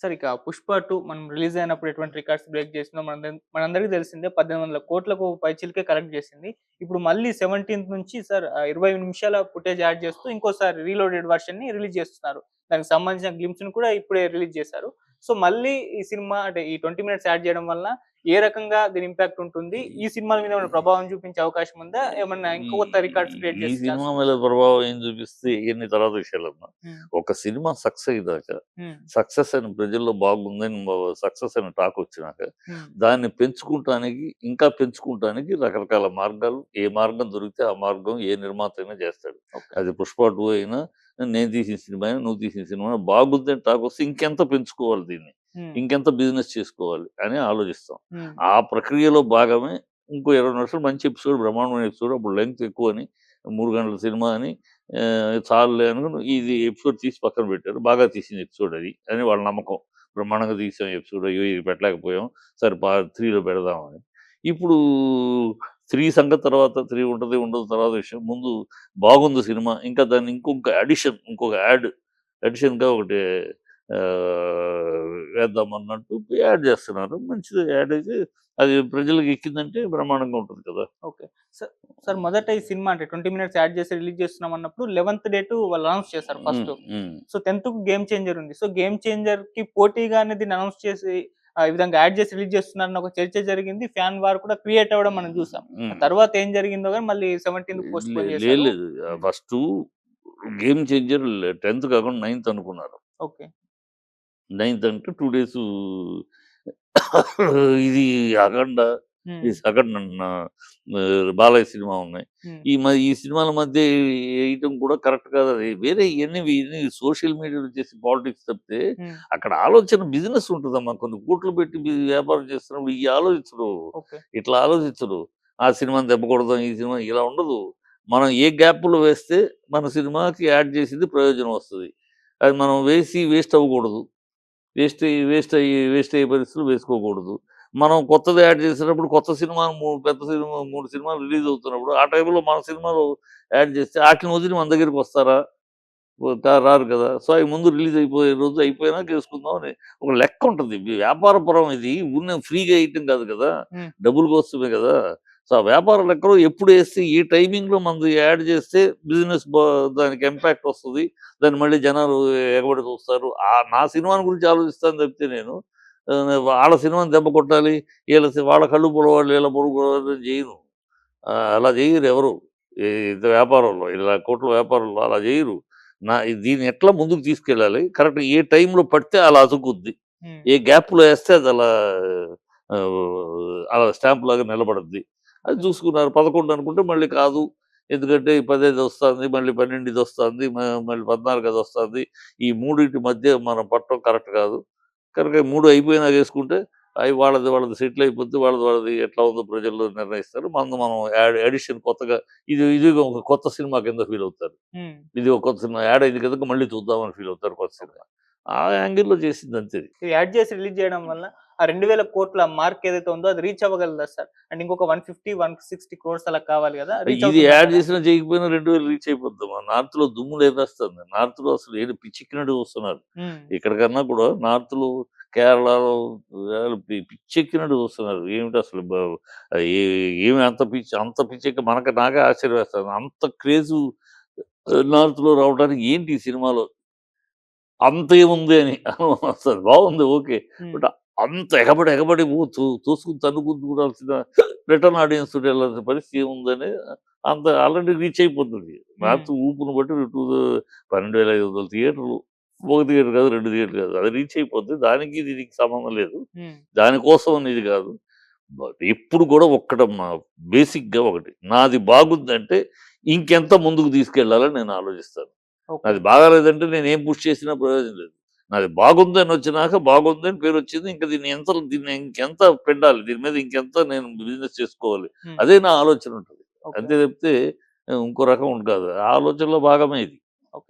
Sir ఇక 'పుష్ప 2' మనం release అయినప్పుడు ఎటువంటి రికార్డ్స్ బ్రేక్ చేసిందో మనందరికీ తెలిసిందే. 1800 కోట్లకు పైచిలుకే కలెక్ట్ చేసింది. ఇప్పుడు మళ్ళీ 17థ్ నుంచి సార్ 20 నిమిషాల ఫుటేజ్ యాడ్ చేస్తూ ఇంకోసారి రీలోడెడ్ వెర్షన్‌ని రిలీజ్ చేస్తున్నారు. దానికి సంబంధించిన గ్లింప్స్‌ని కూడా ఇప్పుడే రిలీజ్ చేశారు. సో, మళ్ళీ ఈ సినిమా అంటే ఈ 20 మినిట్స్ యాడ్ చేయడం వలన ఏ రకంగా దీని ఇంపాక్ట్ ఉంటుంది? ఈ సినిమాల మీద ఏమైనా ప్రభావం చూపించే అవకాశం ఉందా? ఏమన్నా ఈ ఇంకా కొత్త రికార్డ్స్ క్రియేట్ ఈ చేసే ఛాన్స్ సినిమా ఉందా? మీద ప్రభావం ఏం చూపిస్తే ఇయన్ని తర్వాత విషయాలమ్మా. హ్మ్. ఒక సినిమా సక్సెస్ అయ్యేదాకా, హ్మ్. సక్సెస్ అని ప్రజల్లో బాగుందని సక్సెస్ అని టాక్ వచ్చినాక, హ్మ్. దాన్ని పెంచుకుంటానికి, ఇంకా పెంచుకుంటానికి రకరకాల మార్గాలు, ఏ మార్గం దొరికితే ఆ మార్గం ఏ నిర్మాత అయినా చేస్తాడు. ఓకే. అది 'పుష్ప 2' అయినా, నేను తీసిన సినిమా అయినా, నువ్వు తీసిన సినిమా అయినా బాగుందని టాక్ వస్తే ఇంకెంత పెంచుకోవాలి దీన్ని, హ్మ్. ఇంకెంత బిజినెస్ చేసుకోవాలి అని ఆలోచిస్తాం. హ్మ్. ఆ ప్రక్రియలో భాగమే ఇంకో 20 నిమిషాలు మంచి ఎపిసోడ్, బ్రహ్మాండమైన ఎపిసోడ్, అప్పుడు లెంగ్త్ ఎక్కువని 3 గంటల సినిమా అని చాలులే అనుకుని ఇది ఎపిసోడ్ తీసి పక్కన పెట్టారు. బాగా తీసిన ఎపిసోడ్ అది అని వాళ్ళ నమ్మకం. బ్రహ్మాండంగా తీసాం ఎపిసోడ్. అయ్యో! ఇది పెట్టలేకపోయాం. సరే 3లో పెడదామని. ఇప్పుడు 3 సంగతి తర్వాత, 3 ఉంటది, ఉండదు తర్వాత విషయం. ముందు బాగుంది సినిమా. ఇంకా దాన్ని ఇంకొక అడిషన్, ఇంకొక అడిషన్‌గా ఒకటి వేద్దామన్నట్టు యాడ్ చేస్తున్నారు. మంచిది యాడ్ అయితే అది ప్రజలకి ఎక్కిందంటే బ్రహ్మాండంగా ఉంటుంది కదా! ఓకే. స సార్ మొదట ఈ సినిమా అంటే 20 మినిట్స్ యాడ్ చేసి రిలీజ్ చేస్తున్నామన్నప్పుడు 11థ్ డేటు వాళ్ళు అనౌన్స్ చేశారు హ్మ్. ఫస్టు. హ్మ్. సో, 10థ్‌కు గేమ్ చేంజర్ ఉంది. సో, గేమ్ చేంజర్‌కి పోటీగానే దీన్ని అనౌన్స్ చేసి ఈ విధంగా యాడ్ చేసి రిలీజ్ చేస్తున్నారన్న ఒక చర్చ జరిగింది. ఫ్యాన్ వార్ కూడా క్రియేట్ అవ్వడం మనం చూసాం. ఆ హ్మ్. తర్వాత ఏం జరిగిందో గాని మళ్ళీ 17థ్‌కి పోస్ట్‌పోన్ లేదు చేశారు. లేదు. హ్మ్. ఫస్టు గేమ్ చేంజర్ 10థ్ కాకుండా 9థ్ అనుకున్నారు. ఓకే. 9థ్ అంటే 2 డేసు ఇది 'అఖండ', హ్మ్. ఈ 'అఖండ' బాలయ్య సినిమా ఉన్నాయి. హ్మ్. ఈ సినిమాల మధ్య ఎయటం కూడా కరెక్ట్ కాదు. అది వేరే ఇయన్నీ సోషల్ మీడియాలో చేసే పాలిటిక్స్ తప్పితే, హ్మ్. అక్కడ ఆలోచన బిజినెస్ ఉంటదమ్మా. కొన్ని కోట్లు పెట్టి వ్యాపారం చేస్తున్నప్పుడు ఆలోచించరు. ఓకే. ఇట్లా ఆలోచించరు. ఆ సినిమాని దెబ్బ కొడదాం, ఈ సినిమా ఇలా ఉండదు. మనం ఏ గ్యాప్‌లో వేస్తే మన సినిమాకి యాడ్ చేసింది ప్రయోజనం వస్తది. అది మనం వేసి వేస్ట్ అవ్వకూడదు. వేస్ట్ అయ్యే పరిస్థితులు వేసుకోకూడదు. మనం కొత్తది యాడ్ చేసేటప్పుడు కొత్త సినిమా పెద్ద సినిమా 3 సినిమాలు రిలీజ్ అవుతున్నప్పుడు, ఆ టైంలో మన సినిమాలు యాడ్ చేస్తే ఆటిలిని వదిలి మన దగ్గరికొస్తారా? రారు కదా! సో, అయి ముందు రిలీజ్ అయిపోయే రోజు అయిపోయినాక ఏసుకుందాం అని ఒక లెక్క ఉంటది. వ్యాపారపరం ఇది. ఊరినే ఫ్రీగా ఎయటం కాదు కదా! హ్మ్. డబ్బుల కోసమే కదా! సో, ఆ వ్యాపార లెక్కలో ఎప్పుడేస్తే, ఏ టైమింగ్‌లో మనది యాడ్ చేస్తే బిజినెస్ దానికి ఇంపాక్ట్ వస్తది. దాన్ని మళ్ళీ జనాలు ఎగబడి చూస్తారు. నా సినిమాని గురించి ఆలోచిస్తాను తప్పితే నేను వాళ్ళ సినిమాని దెబ్బ కొట్టాలి, వాళ్ళ కళ్ళు పొడవాలి, వీళ్ళ పొడుగు పొడవాలి చేయను. అలా చెయ్యరు ఎవరు. ఇంత వ్యాపారంలో, ఇలా కోట్ల వ్యాపారంలో అలా చెయ్యరు. దీన్ని ఎట్లా ముందుకు తీసుకెళ్ళాలి, కరెక్ట్ ఏ టైంలో పడితే అలా అతుకుద్ది. హ్మ్. ఏ గ్యాప్‌లో ఏస్తే అది అలా స్టాంప్‌లాగా నిలబడుద్ది. అది ఓకే. చూసుకున్నారు. 11 అనుకుంటే మళ్ళీ కాదు. ఎందుకంటే ఈ 15 వస్తాంది. మళ్ళీ 12 ఇదొస్తాంది. మళ్ళీ 14 అదొస్తాంది. ఈ మూడిటి మధ్య మనం పడటం కరెక్ట్ కాదు. కనుక 3 అయిపోయినాక యేసుకుంటే వాళ్ళది సెటిల్ అయిపోద్ది. వాళ్ళది ఎట్లా ఉందో ప్రజలు నిర్ణయిస్తారు. మనం అడిషన్ కొత్తగా ఇదిగో ఒక కొత్త సినిమా కింద ఫీల్ అవుతారు. హ్మ్. ఇది ఒక కొత్త సినిమా యాడ్ అయింది కనుక మళ్ళీ చూద్దామని ఫీల్ అవుతారు కొత్త ఓకే. సినిమా. ఆ యాంగిల్‌లో చేసిందంతే ఇది. ఇది యాడ్ చేసి రిలీజ్ చేయడం వల్ల ఆ 2000 కోట్ల మార్క్ ఏదైతే ఉందో అది రీచ్ అవ్వగలదా సార్? అంటే ఇంకొక 150, 160 క్రోర్స్ అలా కావాలి గదా! రీచ్ ఇది యాడ్ అవుతుందంటారా? చేసినా చేయకపోయినా 2000 రీచ్ అయిపోద్దమ్మా. నార్త్‌లో దుమ్ము లేపేస్తుంది. నార్త్‌లో అసలు ఏదో పిచ్చెక్కినట్టు చూస్తున్నారు. హ్మ్. ఇక్కడికన్నా కూడా నార్త్‌లో, కేరళలో పిచ్చెక్కినట్టు చూస్తున్నారు. ఏమిటసలు ఏ ఏమి అంత పిచ్చెక్కి నాకే ఆశ్చర్యం వేస్తుంది. అంత క్రేజు నార్త్‌లో రావడానికి ఏంటి ఈ సినిమాలో? అంతేముంది అని వస్తది. బావుంది ఓకే. హ్మ్. బట్ అంత ఎగబడి తోసుకొని తన్నుకుంటూ చూడాల్సిన రిటర్న్ ఆడియన్స్ తోటి ఎళ్ళాల్సిన పరిస్థితి ఏముందని అంత ఆల్రెడీ రీచ్ అయిపోతుంది. హ్మ్. నార్త్ ఊపును బట్టి 12,500 థియేటర్లు. ఒక థియేటర్ కాదు, 2 థియేటర్లు కాదు. అది రీచ్ అయిపోద్ది. దానికి దీనికి సంబంధం లేదు. హ్మ్. దానికోసం అని ఇది కాదు. ఎప్పుడు కూడా ఒక్కటమ్మా, బేసిక్‌గా ఒకటి. నాది బాగుందంటే ఇంకెంత ముందుకు తీసుకెళ్ళాలని నేను ఆలోచిస్తాను. ఓకే. నాది బాగాలేదంటే నేనేం పుష్ చేసినా ప్రయోజనం లేదు. నాది బాగుందని వచ్చినాక బాగుందని పేరొచ్చింది. ఇంక దీన్ని ఇంకెంత పెట్టాలి, దీని మీద ఇంకెంత నేను బిజినెస్ చేసుకోవాలి. హ్మ్. అదే నా ఆలోచన ఉంటది. ఓకే. అంతే తప్పితే ఇంకో రకం కాదు. ఆ ఆలోచనలో భాగమే ఇది.